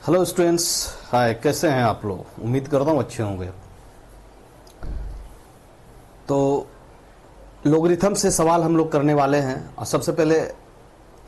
Hello students, हाय। कैसे हैं आप लोग? उम्मीद करता हूँ अच्छे होंगे। तो लोगरिथम से सवाल हम लोग करने वाले हैं और सबसे पहले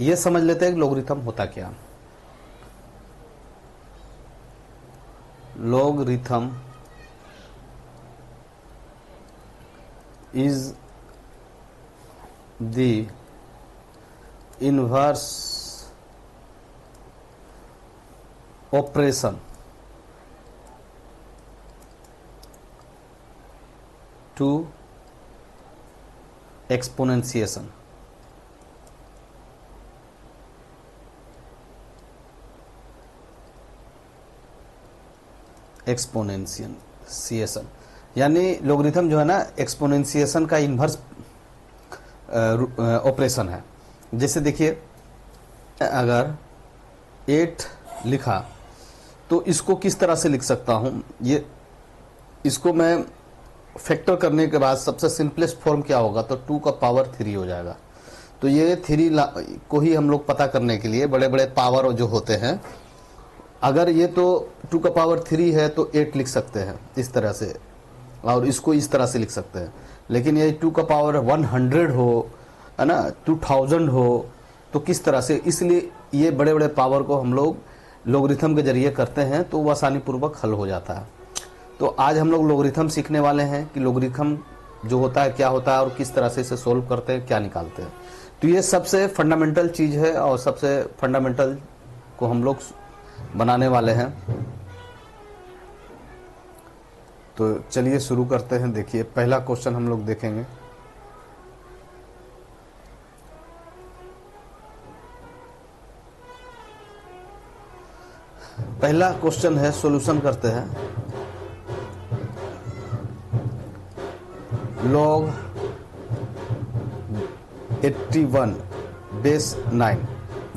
ये समझ लेते हैं कि लोगरिथम होता क्या। Logarithm is the inverse operation to exponentiation. Exponentiation यानी लोगरिथम जो है ना, एक्सपोनेंशिएशन का इन्वर्स ऑपरेशन है। जैसे देखिए, अगर 8 लिखा तो इसको किस तरह से लिख सकता हूँ। इसको मैं फैक्टर करने के बाद सबसे सिंपलेस्ट फॉर्म क्या होगा, तो 2 का पावर 3 हो जाएगा। तो ये 3 को ही हम लोग पता करने के लिए बड़े बड़े पावर जो होते हैं, अगर ये तो 2 का पावर 3 है तो 8 लिख सकते हैं इस तरह से, और इसको इस तरह से लिख सकते हैं। लेकिन ये 2 का पावर 100 हो, है ना, 2000 हो, तो किस तरह से, इसलिए ये बड़े बड़े पावर को हम लोग लोगरिथम के जरिए करते हैं तो वो आसानी पूर्वक हल हो जाता है। तो आज हम लोग लोगरिथम सीखने वाले हैं कि लोगरिथम जो होता है क्या होता है और किस तरह से इसे सोल्व करते हैं, क्या निकालते हैं। तो ये सबसे फंडामेंटल चीज़ है और सबसे फंडामेंटल को हम लोग बनाने वाले हैं। तो चलिए शुरू करते हैं। देखिए, पहला क्वेश्चन हम लोग देखेंगे। पहला क्वेश्चन है, सॉल्यूशन करते हैं। log 81 base 9।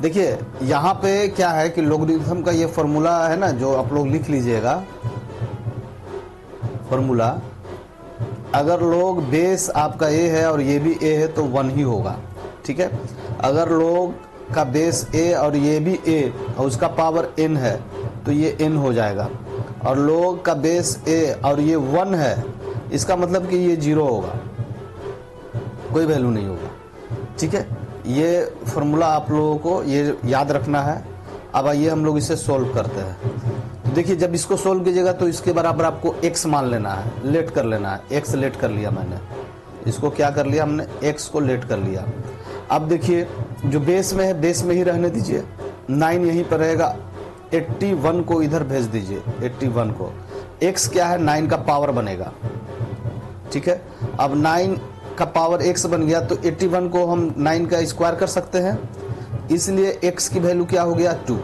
देखिए यहाँ पे क्या है कि लोगरिथम का ये फॉर्मूला है ना, जो आप लोग लिख लीजिएगा फॉर्मूला। अगर लोग बेस आपका a है और ये भी a है तो 1 ही होगा, ठीक है। अगर लोग का बेस a और ये भी a और उसका पावर n है तो ये n हो जाएगा। और लोग का बेस a और ये 1 है, इसका मतलब कि ये 0 होगा, कोई वैल्यू नहीं होगा, ठीक है। ये फॉर्मूला आप लोगों को ये याद रखना है। अब आइए हम लोग इसे सोल्व करते हैं। तो देखिए, जब इसको सोल्व कीजिएगा तो इसके बराबर आपको x मान लेना है, लेट कर लेना है। x लेट कर लिया मैंने, इसको क्या कर लिया हमने, x को लेट कर लिया। अब देखिए, जो बेस में है बेस में ही रहने दीजिए, 9 यहीं पर रहेगा। 81 को इधर भेज दीजिए, 81 को। x क्या है, 9 का पावर बनेगा, ठीक है। अब 9 का पावर x बन गया तो 81 को हम 9 का स्क्वायर कर सकते हैं, इसलिए x की वैल्यू क्या हो गया, 2।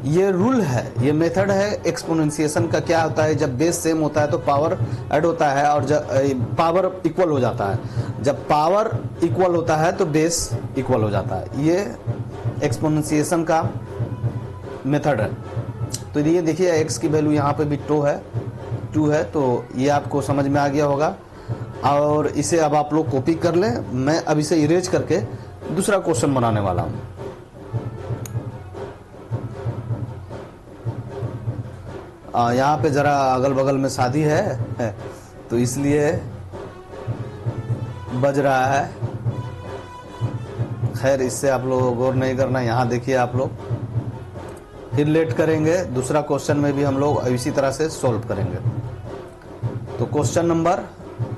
ये रूल है, ये मेथड है एक्सपोनेंशिएशन का। क्या होता है, जब बेस सेम होता है तो पावर ऐड होता है और जब पावर इक्वल हो जाता है। जब पावर इक्वल होता है तो बेस इक्वल हो जाता है। ये एक्सपोनेंशिएशन का मेथड है। तो ये देखिए, x की वैल्यू यहाँ पे भी 2 है, तो ये आपको समझ में आ गया होगा। और इसे अब आप लोग कॉपी कर लें। मैं अब इसे इरेज करके दूसरा क्वेश्चन बनाने वाला हूँ। यहाँ पे ज़रा अगल बगल में शादी है तो इसलिए बज रहा है। खैर, इससे आप लोगों को गौर नहीं करना। यहाँ देखिए, आप लोग फिर लेट करेंगे। दूसरा क्वेश्चन में भी हम लोग इसी तरह से सॉल्व करेंगे। तो क्वेश्चन नंबर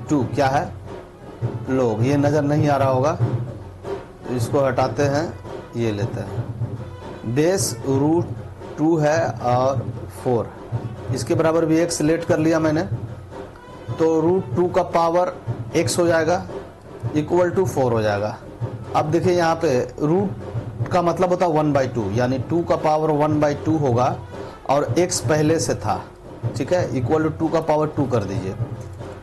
2 क्या है, लोग, ये नज़र नहीं आ रहा होगा तो इसको हटाते हैं, ये लेते हैं। बेस √2 है और 4, इसके बराबर भी x लेट कर लिया मैंने, तो √2 का पावर x हो जाएगा, इक्वल टू 4 हो जाएगा। अब देखिए, यहाँ पे रूट का मतलब होता है 1/2, यानी 2 का पावर 1/2 होगा और x पहले से था, ठीक है। इक्वल टू 2 का पावर 2 कर दीजिए।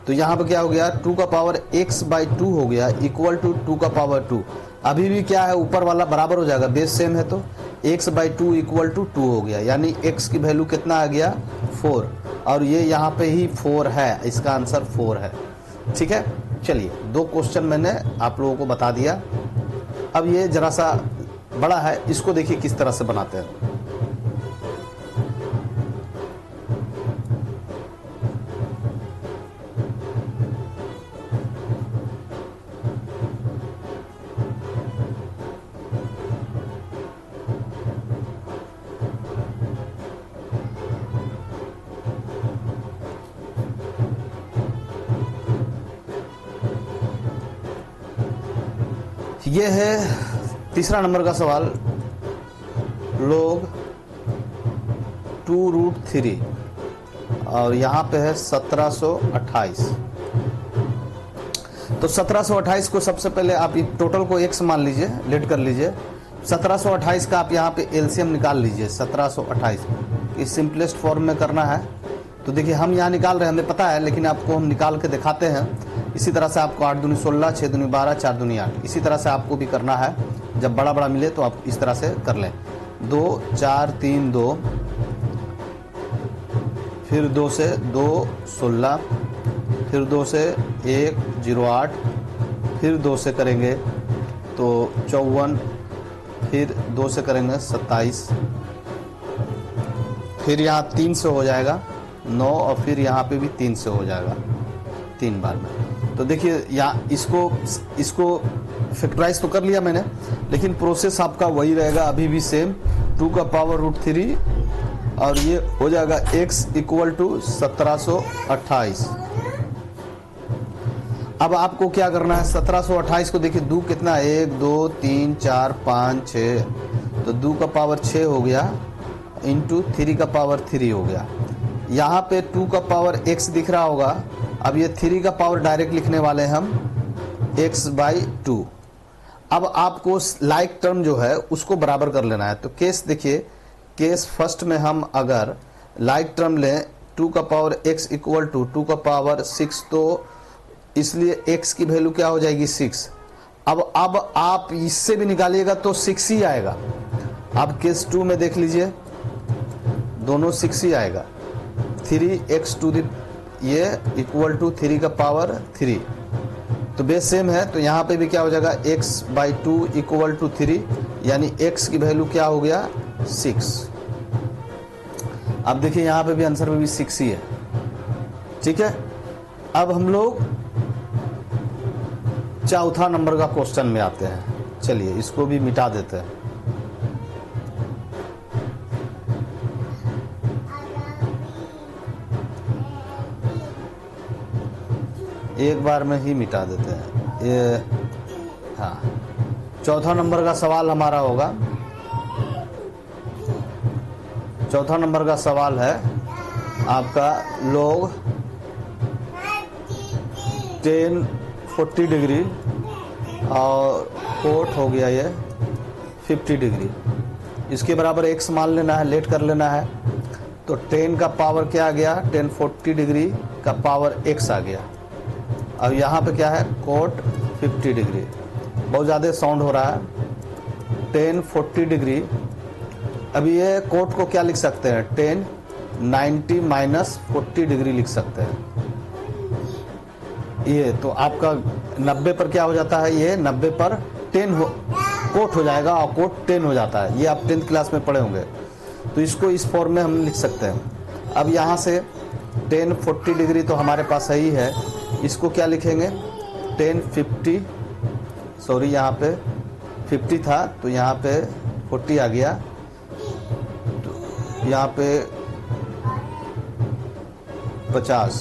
तो यहाँ पे क्या हो गया, 2 का पावर x/2 हो गया, इक्वल टू 2 का पावर 2। अभी भी क्या है, ऊपर वाला बराबर हो जाएगा, बेस सेम है तो x/2 इक्वल टू 2 हो गया, यानी x की वैल्यू कितना आ गया, 4। और ये यहाँ पे ही 4 है, इसका आंसर 4 है, ठीक है। चलिए, 2 क्वेश्चन मैंने आप लोगों को बता दिया। अब ये जरा सा बड़ा है, इसको देखिए किस तरह से बनाते हैं। ये है तीसरा नंबर का सवाल, log 2√3 और यहाँ पे है 1728। तो 1728 को सबसे पहले आप टोटल को x मान लीजिए, लेट कर लीजिए। 1728 का आप यहाँ पे एलसीएम निकाल लीजिए। 1728 इस सिंपलेस्ट फॉर्म में करना है। तो देखिए हम यहाँ निकाल रहे हैं, हमें पता है, लेकिन आपको हम निकाल के दिखाते हैं। इसी तरह से आपको 8 दूनी 16, 6 दूनी 12, 4 दूनी 8, इसी तरह से आपको भी करना है। जब बड़ा बड़ा मिले तो आप इस तरह से कर लें। 2 4 3 2, फिर 2 से 2 16, फिर 2 से 1 0 8, फिर 2 से करेंगे तो 54, फिर 2 से करेंगे 27, फिर यहाँ 3 से हो जाएगा 9, और फिर यहाँ पे भी 3 से हो जाएगा 3 बार में। तो देखिए यहाँ इसको फैक्टराइज तो कर लिया मैंने, लेकिन प्रोसेस आपका वही रहेगा अभी भी सेम। 2 का पावर √3 और ये हो जाएगा x इक्वल टू 1728। अब आपको क्या करना है, 1728 को देखिए 2 कितना है, 1 2 3 4 5 6, तो 2 का पावर 6 हो गया इंटू 3 का पावर 3 हो गया। यहाँ पे 2 का पावर x दिख रहा होगा। अब ये 3 का पावर डायरेक्ट लिखने वाले हम x/2। अब आपको लाइक टर्म जो है उसको बराबर कर लेना है। तो केस देखिए, केस फर्स्ट में हम अगर लाइक टर्म लें 2 का पावर x इक्वल टू 2 का पावर 6, तो इसलिए x की वैल्यू क्या हो जाएगी 6। अब आप इससे भी निकालिएगा तो 6 ही आएगा। अब केस 2 में देख लीजिए, दोनों 6 ही आएगा। 3x टू द ये इक्वल टू 3 का पावर 3, तो बेस सेम है। तो यहाँ पे भी क्या हो जाएगा x/2 इक्वल टू 3, यानी x की वैल्यू क्या हो गया 6। अब देखिए यहाँ पे भी आंसर में भी 6 ही है। ठीक है, अब हम लोग चौथा नंबर का क्वेश्चन में आते हैं। चलिए इसको भी मिटा देते हैं। एक बार में ही मिटा देते हैं ये। हाँ, चौथा नंबर का सवाल हमारा होगा। चौथा नंबर का सवाल है आपका log 10 40 डिग्री और कोट हो गया ये 50 डिग्री, इसके बराबर x मान लेना है, लेट कर लेना है। तो 10 का पावर क्या आ गया, 10 40 डिग्री का पावर x आ गया। अब यहाँ पे क्या है कोट 50 डिग्री, बहुत ज़्यादा साउंड हो रहा है। 10 40 डिग्री, अभी ये कोट को क्या लिख सकते हैं, 10 90 माइनस 40 डिग्री लिख सकते हैं। ये तो आपका 90 पर क्या हो जाता है, ये 90 पर 10 कोट हो जाएगा और कोट 10 हो जाता है। ये आप 10th क्लास में पढ़े होंगे, तो इसको इस फॉर्म में हम लिख सकते हैं। अब यहाँ से 10 40 डिग्री तो हमारे पास सही है, इसको क्या लिखेंगे 10 50, सॉरी यहाँ पे 50 था तो यहाँ पे 40 आ गया, तो यहाँ पे 50,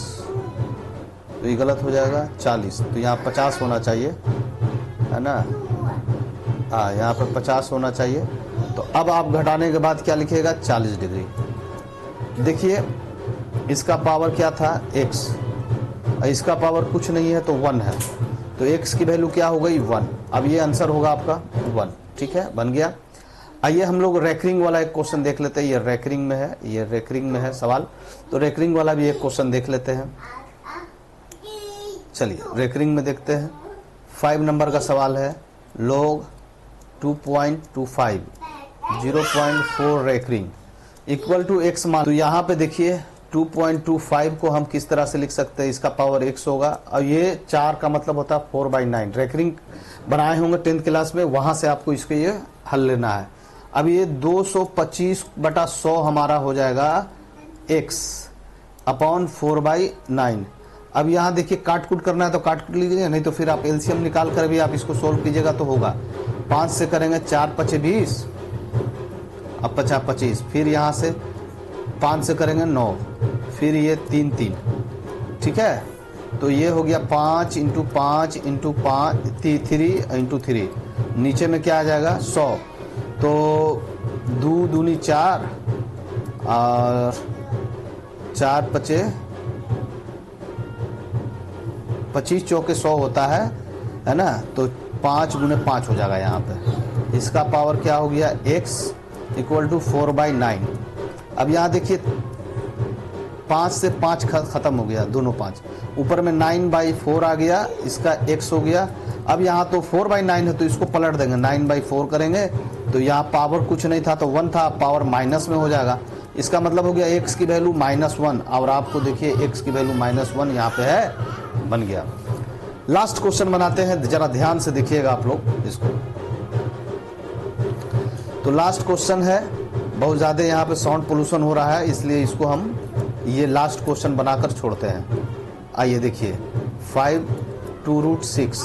तो ये गलत हो जाएगा 40, तो यहाँ 50 होना चाहिए, है ना। हाँ, यहाँ पर 50 होना चाहिए। तो अब आप घटाने के बाद क्या लिखिएगा 40 डिग्री। देखिए इसका पावर क्या था x, इसका पावर कुछ नहीं है तो 1 है, तो x की वैल्यू क्या हो गई 1। अब ये आंसर होगा आपका 1। ठीक है, बन गया। आइए हम लोग रेकरिंग वाला एक क्वेश्चन देख लेते हैं। ये रेकरिंग में है, ये रेकरिंग में है सवाल, तो रेकरिंग वाला भी एक क्वेश्चन देख लेते हैं। चलिए रेकरिंग में देखते हैं। 5 नंबर का सवाल है, log 2.25 0.4 recurring equal to x मान। तो यहाँ पे देखिए 2.25 को हम किस तरह से लिख सकते हैं, इसका पावर x होगा, और ये 4 का मतलब होता है 4/9। रेकरिंग बनाए होंगे 10th क्लास में, वहाँ से आपको इसके ये हल लेना है। अब ये 225/100 हमारा हो जाएगा x अपॉन 4/9। अब यहाँ देखिए काट कूट करना है तो काट कूट लीजिए, नहीं तो फिर आप एलसीएम निकाल कर भी आप इसको सोल्व कीजिएगा तो होगा। 5 से करेंगे 4 5 20, अब 50 25, फिर यहाँ से 5 से करेंगे 9, फिर ये 3 3। ठीक है, तो ये हो गया 5 × 5 × 5 3 × 3 नीचे में क्या आ जाएगा 100, तो 2 दूनी 4 और 4 पचे 25 चौके 100 होता है ना। तो 5 गुने 5 हो जाएगा यहाँ पे। इसका पावर क्या हो गया x इक्वल टू 4/9। अब यहाँ देखिए 5 से 5 खत्म हो गया, दोनों 5, ऊपर में 9/4 आ गया, इसका x हो गया। अब यहाँ तो 4/9 है तो इसको पलट देंगे, 9/4 करेंगे तो यहाँ पावर कुछ नहीं था तो 1 था, पावर माइनस में हो जाएगा। इसका मतलब हो गया x की वैल्यू -1, और आपको देखिए x की वैल्यू -1 यहाँ पे है, बन गया। लास्ट क्वेश्चन बनाते हैं, जरा ध्यान से देखिएगा आप लोग इसको। तो लास्ट क्वेश्चन है, बहुत ज़्यादा यहाँ पे साउंड पोल्यूशन हो रहा है इसलिए इसको हम ये लास्ट क्वेश्चन बनाकर छोड़ते हैं। आइए देखिए 5 2√6,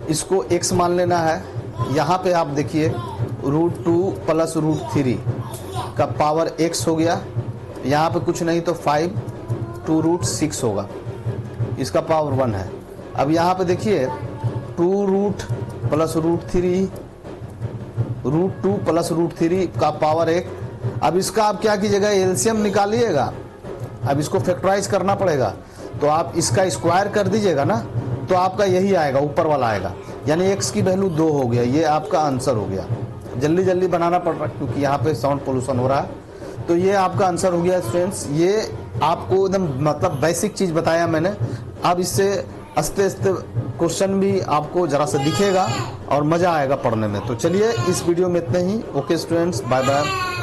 इसको x मान लेना है। यहाँ पे आप देखिए √2 + √3 का पावर x हो गया, यहाँ पे कुछ नहीं तो 5 2√6 होगा, इसका पावर 1 है। अब यहाँ पे देखिए 2 + √3 √2 + √3 का पावर 1। अब इसका आप क्या कीजिएगा, एलसीएम निकालिएगा। अब इसको फैक्टराइज करना पड़ेगा, तो आप इसका स्क्वायर कर दीजिएगा ना, तो आपका यही आएगा, ऊपर वाला आएगा, यानी x की वैल्यू 2 हो गया। ये आपका आंसर हो गया। जल्दी जल्दी बनाना पड़ रहा है क्योंकि यहाँ पे साउंड पोल्यूशन हो रहा है। तो ये आपका आंसर हो गया स्टूडेंट्स। ये आपको एकदम मतलब बेसिक चीज़ बताया मैंने। अब इससे आस्ते आस्ते क्वेश्चन भी आपको ज़रा सा दिखेगा और मज़ा आएगा पढ़ने में। तो चलिए इस वीडियो में इतना ही। Okay students, bye bye.